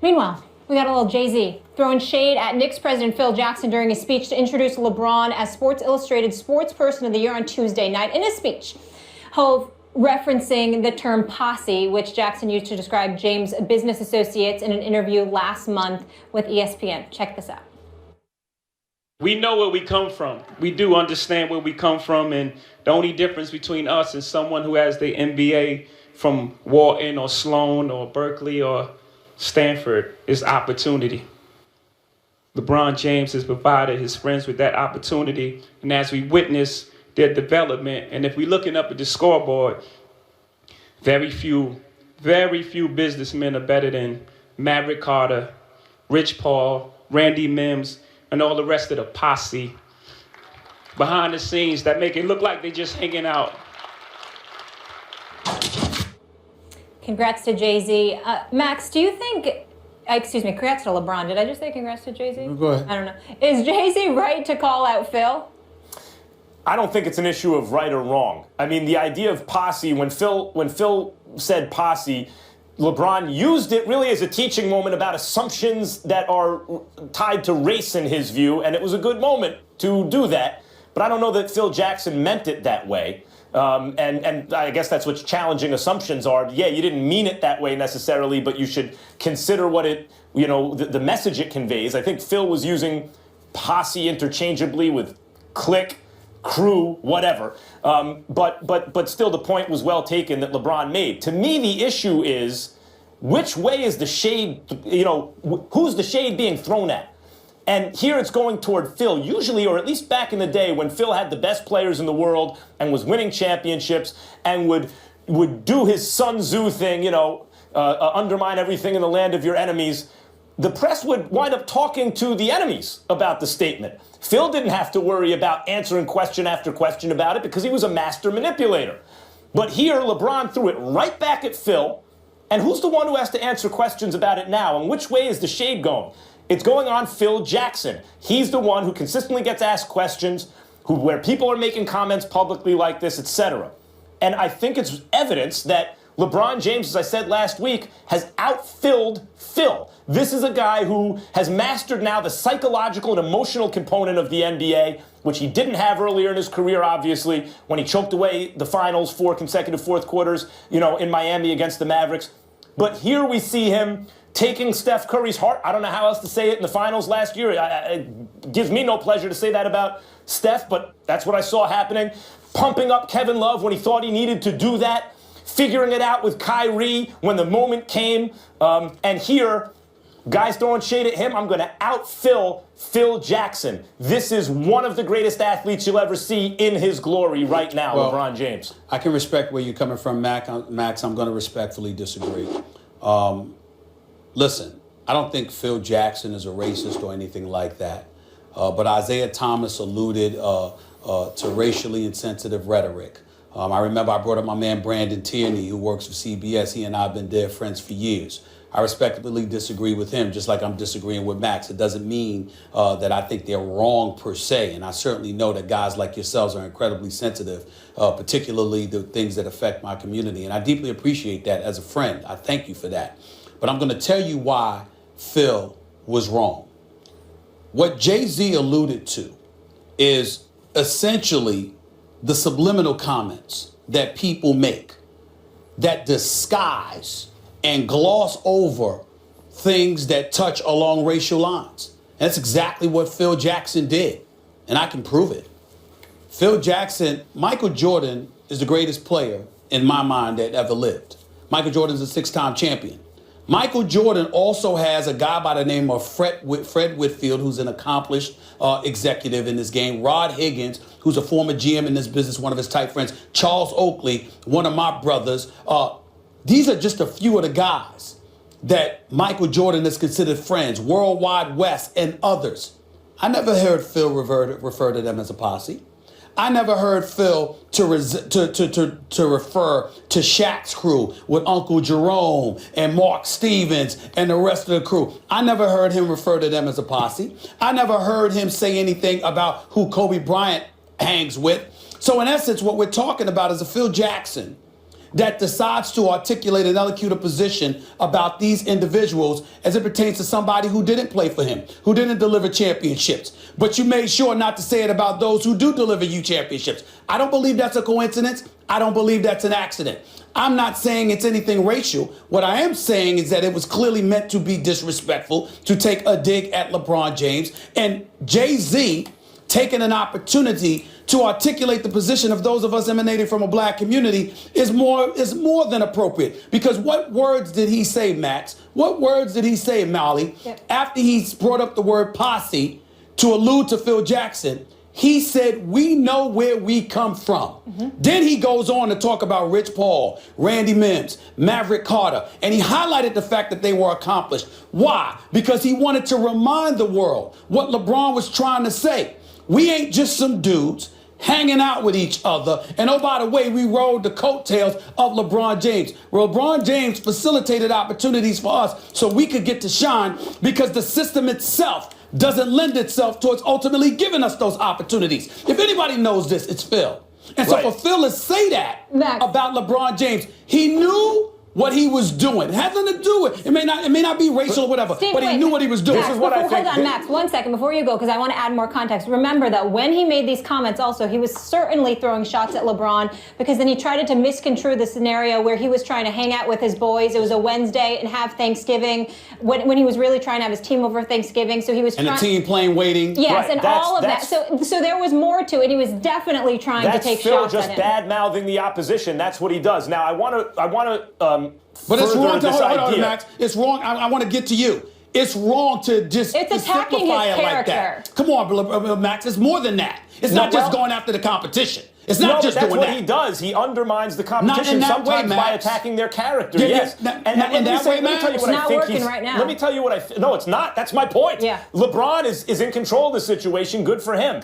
Meanwhile, we got a little Jay-Z throwing shade at Knicks president Phil Jackson during his speech to introduce LeBron as Sports Illustrated Sports Person of the Year on Tuesday night. In his speech, Hove referencing the term posse, which Jackson used to describe James' business associates in an interview last month with ESPN. Check this out. We know where we come from. We do understand where we come from, and the only difference between us and someone who has the MBA from Wharton or Sloan or Berkeley or Stanford is opportunity. LeBron James has provided his friends with that opportunity, and as we witness their development, and if we're looking up at the scoreboard, very few businessmen are better than Maverick Carter, Rich Paul, Randy Mims, and all the rest of the posse behind the scenes that make it look like they're just hanging out. Congrats to Jay-Z. Max, do you think, excuse me, congrats to LeBron. Did I just say congrats to Jay-Z? Go ahead. I don't know. Is Jay-Z right to call out Phil? I don't think it's an issue of right or wrong. I mean, the idea of posse, when Phil said posse, LeBron used it really as a teaching moment about assumptions that are tied to race in his view, and it was a good moment to do that. But I don't know that Phil Jackson meant it that way. And I guess that's what challenging assumptions are. Yeah, you didn't mean it that way necessarily, but you should consider what it, the message it conveys. I think Phil was using posse interchangeably with clique, crew, whatever. But still the point was well taken that LeBron made. To me, the issue is which way is the shade, who's the shade being thrown at? And here it's going toward Phil. Usually, or at least back in the day when Phil had the best players in the world and was winning championships and would do his Sun Tzu thing, undermine everything in the land of your enemies, the press would wind up talking to the enemies about the statement. Phil didn't have to worry about answering question after question about it because he was a master manipulator. But here, LeBron threw it right back at Phil. And who's the one who has to answer questions about it now? And which way is the shade going? It's going on Phil Jackson. He's the one who consistently gets asked questions, where people are making comments publicly like this, etc. And I think it's evidence that LeBron James, as I said last week, has outfilled Phil. This is a guy who has mastered now the psychological and emotional component of the NBA, which he didn't have earlier in his career, obviously, when he choked away the finals 4 consecutive fourth quarters, in Miami against the Mavericks. But here we see him taking Steph Curry's heart. I don't know how else to say it in the finals last year. It gives me no pleasure to say that about Steph, but that's what I saw happening. Pumping up Kevin Love when he thought he needed to do that. Figuring it out with Kyrie when the moment came. And here, guys throwing shade at him. I'm going to outfill Phil Jackson. This is one of the greatest athletes you'll ever see in his glory right now, LeBron James. I can respect where you're coming from, Max. I'm going to respectfully disagree. Listen, I don't think Phil Jackson is a racist or anything like that. But Isaiah Thomas alluded to racially insensitive rhetoric. I remember I brought up my man Brandon Tierney, who works for CBS. He and I have been dear friends for years. I respectfully disagree with him, just like I'm disagreeing with Max. It doesn't mean that I think they're wrong per se. And I certainly know that guys like yourselves are incredibly sensitive, particularly the things that affect my community. And I deeply appreciate that as a friend. I thank you for that. But I'm going to tell you why Phil was wrong. What Jay-Z alluded to is essentially the subliminal comments that people make that disguise and gloss over things that touch along racial lines. And that's exactly what Phil Jackson did. And I can prove it. Phil Jackson, Michael Jordan is the greatest player in my mind that ever lived. Michael Jordan's a 6-time champion. Michael Jordan also has a guy by the name of Fred Whitfield, who's an accomplished executive in this game. Rod Higgins, who's a former GM in this business, one of his tight friends. Charles Oakley, one of my brothers. These are just a few of the guys that Michael Jordan is considered friends. Worldwide West and others. I never heard Phil refer to them as a posse. I never heard Phil to refer to Shaq's crew with Uncle Jerome and Mark Stevens and the rest of the crew. I never heard him refer to them as a posse. I never heard him say anything about who Kobe Bryant hangs with. So in essence, what we're talking about is a Phil Jackson that decides to articulate and eloquent a position about these individuals as it pertains to somebody who didn't play for him, who didn't deliver championships. But you made sure not to say it about those who do deliver you championships. I don't believe that's a coincidence. I don't believe that's an accident. I'm not saying it's anything racial. What I am saying is that it was clearly meant to be disrespectful, to take a dig at LeBron James. And Jay-Z taking an opportunity to articulate the position of those of us emanating from a black community is more than appropriate. Because what words did he say, Max? What words did he say, Molly? Yep. After he brought up the word posse to allude to Phil Jackson, he said, we know where we come from. Then he goes on to talk about Rich Paul, Randy Mims, Maverick Carter, and he highlighted the fact that they were accomplished. Why? Because he wanted to remind the world what LeBron was trying to say. We ain't just some dudes hanging out with each other. And oh, by the way, we rode the coattails of LeBron James. LeBron James facilitated opportunities for us so we could get to shine because the system itself doesn't lend itself towards ultimately giving us those opportunities. If anybody knows this, it's Phil. And so for Phil to say that about LeBron James, he knew what he was doing. It has nothing to do with it. May not be racial or whatever, Steve, but he knew what he was doing. Max, this is what I think. Hold on, Max, 1 second before you go, because I want to add more context. Remember that when he made these comments also, he was certainly throwing shots at LeBron, because then he tried to misconstrue the scenario where he was trying to hang out with his boys. It was a Wednesday and have Thanksgiving when he was really trying to have his team over Thanksgiving. So he was and the team playing waiting. Yes, and all of that. So there was more to it. He was definitely trying to take shots at him. That's Phil just bad-mouthing the opposition. That's what he does. Now, I want to but it's wrong to hold on, Max. It's wrong. I want to get to you. It's wrong to just simplify it like that. Come on, Max. It's more than that. It's not just going after the competition. It's not just doing that. That's what he does. He undermines the competition sometimes by attacking their character. Yes. Let me tell you what I think he's right now. Let me tell you what I think. No, it's not. That's my point. Yeah. LeBron is in control of the situation. Good for him.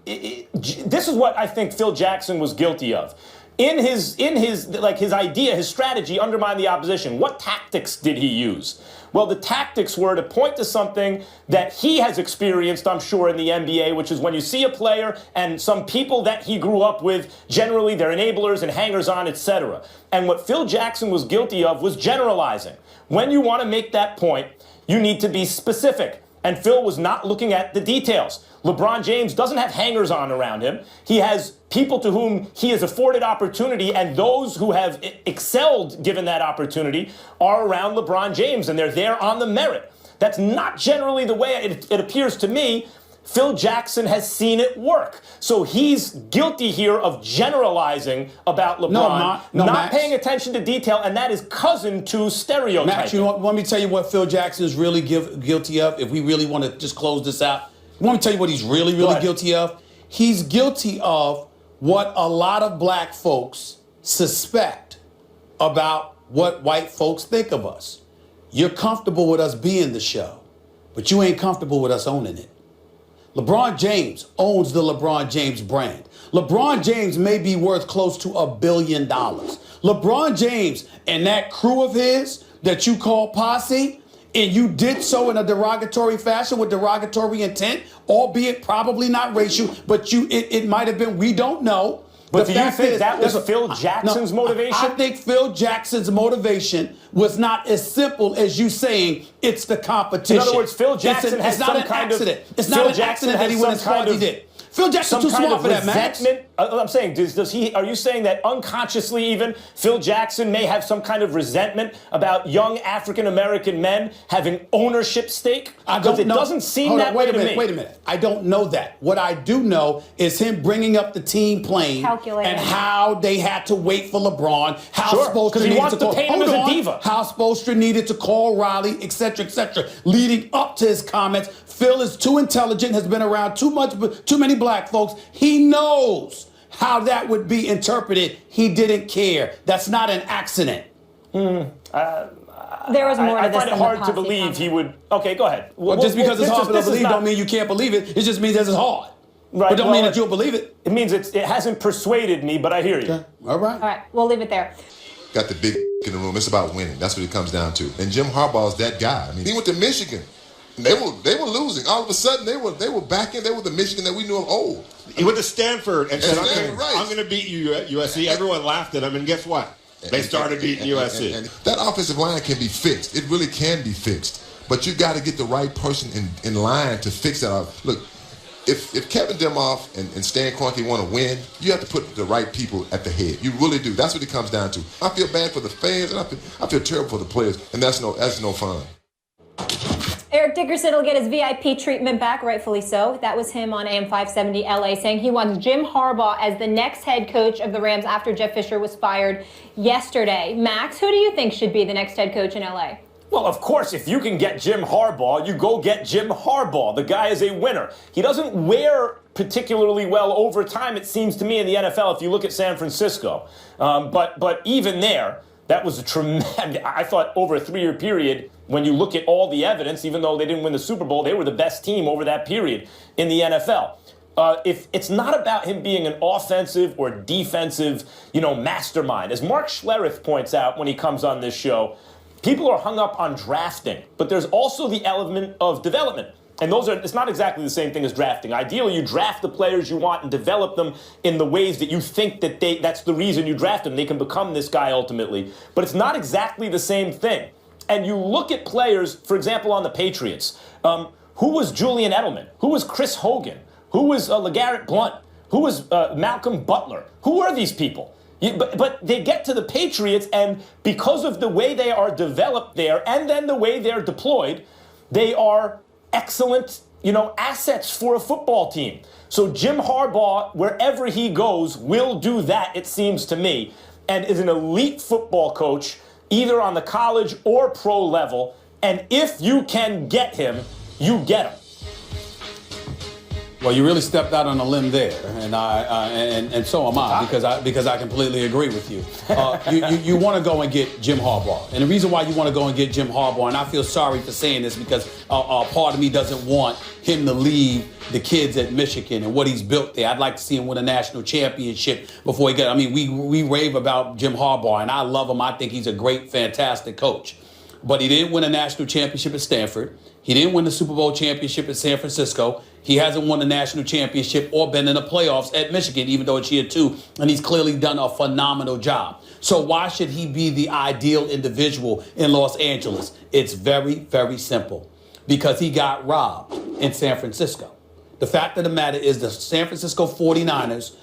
This is what I think Phil Jackson was guilty of. In his idea, his strategy, undermine the opposition. What tactics did he use? Well, the tactics were to point to something that he has experienced, I'm sure, in the NBA, which is when you see a player and some people that he grew up with, generally they're enablers and hangers-on, etc. And what Phil Jackson was guilty of was generalizing. When you want to make that point, you need to be specific. And Phil was not looking at the details. LeBron James doesn't have hangers-on around him. He has people to whom he has afforded opportunity, and those who have excelled given that opportunity are around LeBron James, and they're there on the merit. That's not generally the way it appears to me. Phil Jackson has seen it work. So he's guilty here of generalizing about LeBron, not paying attention to detail, and that is cousin to stereotyping. Max, you know what, let me tell you what Phil Jackson is really guilty of, if we really want to just close this out. Let me tell you what he's really guilty of. He's guilty of what a lot of black folks suspect about what white folks think of us. You're comfortable with us being the show, but you ain't comfortable with us owning it. LeBron James owns the LeBron James brand. LeBron James may be worth close to $1 billion. LeBron James and that crew of his that you call posse, and you did so in a derogatory fashion with derogatory intent, albeit probably not racial, but it might have been, we don't know. But do you think that was Phil Jackson's motivation? I think Phil Jackson's motivation was not as simple as you saying it's the competition. In other words, Phil Jackson has some kind of... It's not an accident that he went as far as he did. Phil Jackson's too smart for that, Max. I'm saying, does he? Are you saying that unconsciously even Phil Jackson may have some kind of resentment about young African-American men having ownership stake? Because it doesn't seem that way to me. Wait a minute. I don't know that. What I do know is him bringing up the team playing and how they had to wait for LeBron, how Spoelstra needed to call. Hold on. How Spoelstra needed to call Riley, etc., leading up to his comments. Phil is too intelligent, has been around too many black folks. He knows how that would be interpreted. He didn't care. That's not an accident. There was more to this. I find it hard to believe he would. Okay, go ahead. Well, just because it's hard to believe don't mean you can't believe it. It just means that it's hard. Right. But don't mean that you'll believe it. It means it hasn't persuaded me, but I hear you. Okay. All right, we'll leave it there. Got the big in the room. It's about winning. That's what it comes down to. And Jim Harbaugh's that guy. I mean, he went to Michigan. They were losing. All of a sudden, they were back in. They were the Michigan that we knew of old. He went to Stanford and said, right. I'm going to beat you at USC. Everyone laughed at him, and guess what? They started beating USC. And that offensive line can be fixed. It really can be fixed. But you got to get the right person in line to fix that. Look, if Kevin Demoff and Stan Kroenke want to win, you have to put the right people at the head. You really do. That's what it comes down to. I feel bad for the fans, and I feel terrible for the players, and that's no fun. Eric Dickerson will get his VIP treatment back, rightfully so. That was him on AM 570 LA saying he wants Jim Harbaugh as the next head coach of the Rams after Jeff Fisher was fired yesterday. Max, who do you think should be the next head coach in LA? Well, of course, if you can get Jim Harbaugh, you go get Jim Harbaugh. The guy is a winner. He doesn't wear particularly well over time, it seems to me, in the NFL if you look at San Francisco. But even there, that was a tremendous, I thought over a 3-year period, when you look at all the evidence, even though they didn't win the Super Bowl, they were the best team over that period in the NFL. If it's not about him being an offensive or defensive, mastermind. As Mark Schlereth points out when he comes on this show, people are hung up on drafting, but there's also the element of development. And it's not exactly the same thing as drafting. Ideally, you draft the players you want and develop them in the ways that you think that's the reason you draft them. They can become this guy ultimately. But it's not exactly the same thing. And you look at players, for example, on the Patriots. Who was Julian Edelman? Who was Chris Hogan? Who was LeGarrette Blount? Who was Malcolm Butler? Who are these people? But they get to the Patriots, and because of the way they are developed there and then the way they're deployed, they are excellent, assets for a football team. So Jim Harbaugh, wherever he goes, will do that, it seems to me, and is an elite football coach, either on the college or pro level. And if you can get him, you get him. Well, you really stepped out on a limb there, and so am I, because I completely agree with you. You want to go and get Jim Harbaugh, and the reason why you want to go and get Jim Harbaugh, and I feel sorry for saying this because part of me doesn't want him to leave the kids at Michigan and what he's built there. I'd like to see him win a national championship before he gets. I mean, we rave about Jim Harbaugh, and I love him. I think he's a great, fantastic coach. But he didn't win a national championship at Stanford. He didn't win the Super Bowl championship at San Francisco. He hasn't won a national championship or been in the playoffs at Michigan, even though it's year 2. And he's clearly done a phenomenal job. So why should he be the ideal individual in Los Angeles? It's very, very simple. Because he got robbed in San Francisco. The fact of the matter is the San Francisco 49ers,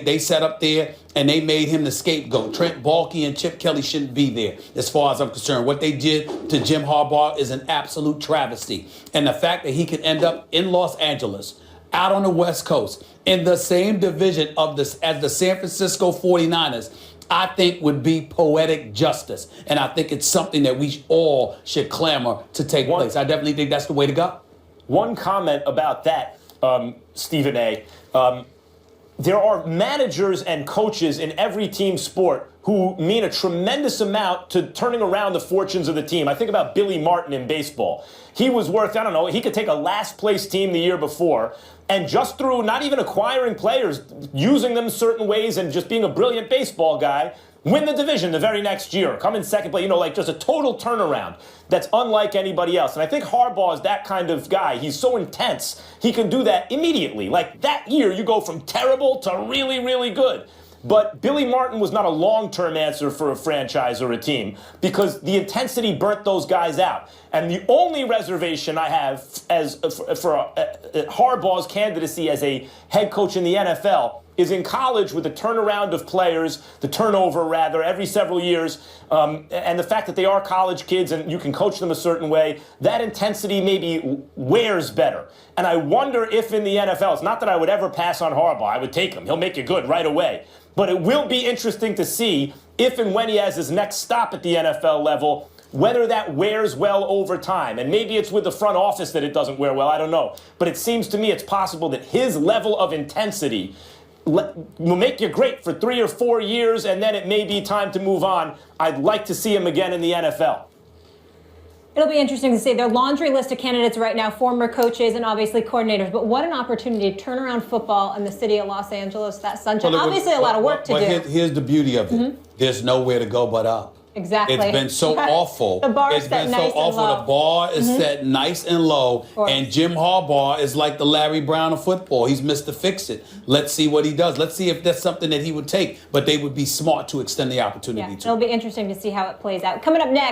they sat up there and they made him the scapegoat. Trent Baalke and Chip Kelly shouldn't be there, as far as I'm concerned. What they did to Jim Harbaugh is an absolute travesty. And the fact that he could end up in Los Angeles, out on the West Coast, in the same division as the San Francisco 49ers, I think would be poetic justice. And I think it's something that we all should clamor to take place. I definitely think that's the way to go. One comment about that, Stephen A. There are managers and coaches in every team sport who mean a tremendous amount to turning around the fortunes of the team. I think about Billy Martin in baseball. He was worth, he could take a last place team the year before, and just through not even acquiring players, using them certain ways and just being a brilliant baseball guy, win the division the very next year, come in second place, just a total turnaround that's unlike anybody else. And I think Harbaugh is that kind of guy. He's so intense, he can do that immediately. Like that year, you go from terrible to really, really good. But Billy Martin was not a long-term answer for a franchise or a team because the intensity burnt those guys out. And the only reservation I have for Harbaugh's candidacy as a head coach in the NFL is in college with the turnaround of players, the turnover rather, every several years, and the fact that they are college kids and you can coach them a certain way, that intensity maybe wears better. And I wonder if in the NFL, it's not that I would ever pass on Harbaugh, I would take him, he'll make you good right away. But it will be interesting to see if and when he has his next stop at the NFL level, whether that wears well over time. And maybe it's with the front office that it doesn't wear well, I don't know. But it seems to me it's possible that his level of intensity will make you great for 3 or 4 years, and then it may be time to move on. I'd like to see him again in the NFL. It'll be interesting to see their laundry list of candidates right now, former coaches and obviously coordinators. But what an opportunity to turn around football in the city of Los Angeles, that sunshine. Obviously a lot of work to do. Here's the beauty of it. There's nowhere to go but up. Exactly. It's been so awful. The bar is It's set been nice so and awful. low. The bar is set nice and low. course. And Jim Harbaugh is like the Larry Brown of football. He's Mr. Fix-It. Let's see what he does. Let's see if that's something that he would take. But they would be smart to extend the opportunity Yeah, to. it'll be interesting to see how it plays out. Coming up next.